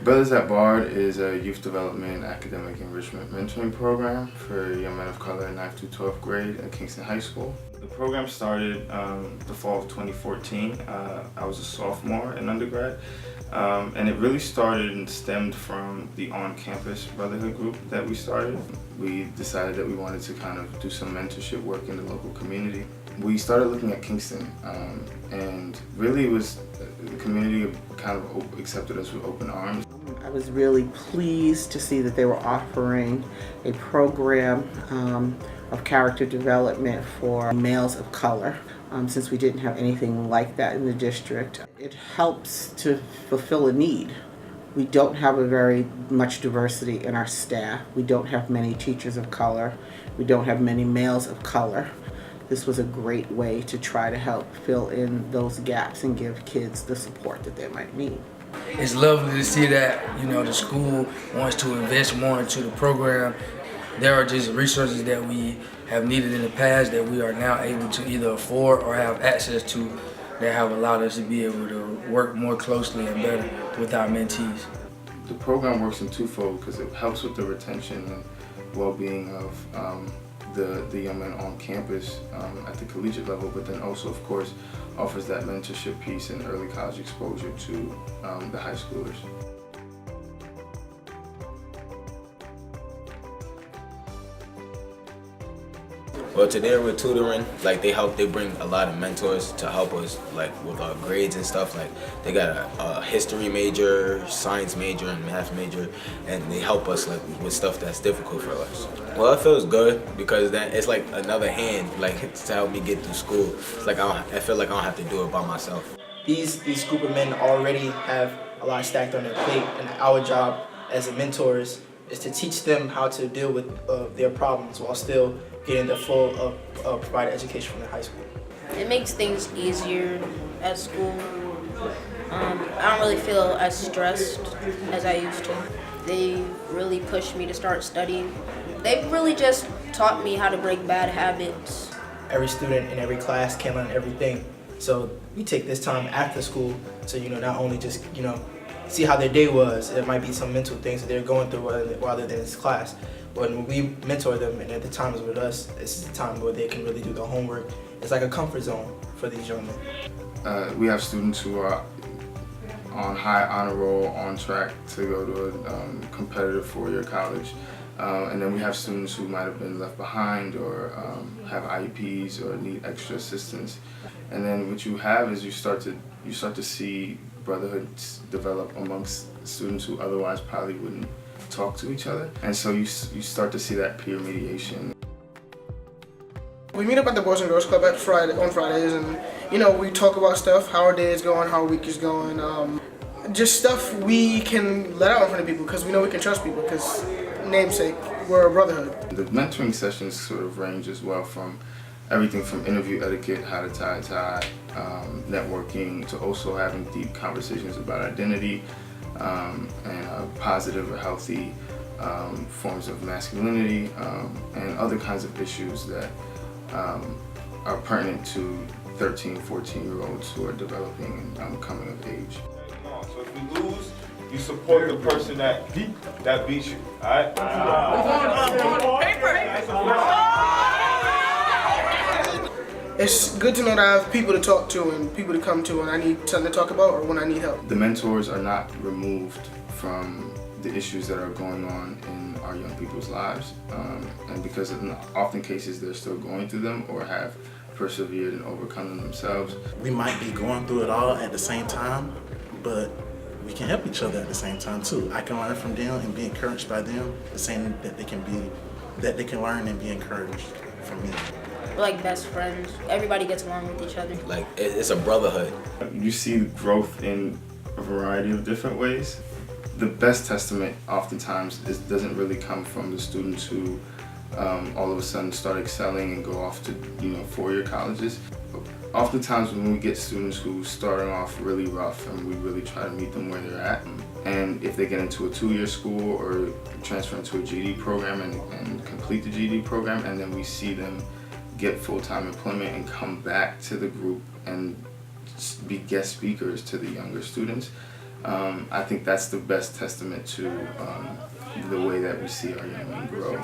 Brothers at Bard is a youth development academic enrichment mentoring program for young men of color in 9th through 12th grade at Kingston High School. The program started the fall of 2014. I was a sophomore in undergrad, and it really started and stemmed from the on-campus brotherhood group that we started. We decided that we wanted to kind of do some mentorship work in the local community. We started looking at Kingston, and really it was the community kind of accepted us with open arms. I was really pleased to see that they were offering a program of character development for males of color, since we didn't have anything like that in the district. It helps to fulfill a need. We don't have a very much diversity in our staff. We don't have many teachers of color. We don't have many males of color. This was a great way to try to help fill in those gaps and give kids the support that they might need. It's lovely to see that, the school wants to invest more into the program. There are just resources that we have needed in the past that we are now able to either afford or have access to that have allowed us to be able to work more closely and better with our mentees. The program works in twofold because it helps with the retention and well-being of the young men on campus at the collegiate level, but then also, of course, offers that mentorship piece and early college exposure to the high schoolers. Well, today we're tutoring. They bring a lot of mentors to help us, with our grades and stuff. They got a history major, science major, and math major, and they help us with stuff that's difficult for us. Well, it feels good because then it's like another hand, to help me get through school. It's I feel like I don't have to do it by myself. These group of men already have a lot stacked on their plate, and our job as mentors is to teach them how to deal with their problems while still getting the full provided education from their high school. It makes things easier at school. I don't really feel as stressed as I used to. They really pushed me to start studying. They really just taught me how to break bad habits. Every student in every class can learn everything. So we take this time after school to, not only just, see how their day was. It might be some mental things that they're going through while they're in this class. But when we mentor them and at the times with us, this is the time where they can really do the homework. It's like a comfort zone for these young men. We have students who are on high honor roll, on track to go to a competitive four-year college. And then we have students who might have been left behind or have IEPs or need extra assistance. And then what you have is you start to see brotherhoods develop amongst students who otherwise probably wouldn't talk to each other. And so you start to see that peer mediation. We meet up at the Boys and Girls Club on Fridays, and we talk about stuff, how our day is going, how our week is going, just stuff we can let out in front of people because we know we can trust people because, namesake, we're a brotherhood. The mentoring sessions sort of range as well from everything from interview etiquette, how to tie a tie, networking, to also having deep conversations about identity and positive or healthy forms of masculinity and other kinds of issues that are pertinent to 13, 14-year-olds who are developing and coming of age. So if we lose, you support the person that beats you, all right? It's good to know that I have people to talk to and people to come to when I need something to talk about or when I need help. The mentors are not removed from the issues that are going on in our young people's lives, and because in often cases they're still going through them or have persevered and overcome them themselves. We might be going through it all at the same time, but we can help each other at the same time too. I can learn from them and be encouraged by them, the same that they can learn and be encouraged from me. We're like best friends. Everybody gets along with each other. It's a brotherhood. You see growth in a variety of different ways. The best testament oftentimes doesn't really come from the students who all of a sudden start excelling and go off to four-year colleges. Oftentimes when we get students who starting off really rough and we really try to meet them where they're at, and if they get into a two-year school or transfer into a GED program and complete the GED program, and then we see them get full-time employment and come back to the group and be guest speakers to the younger students, I think that's the best testament to the way that we see our young men grow.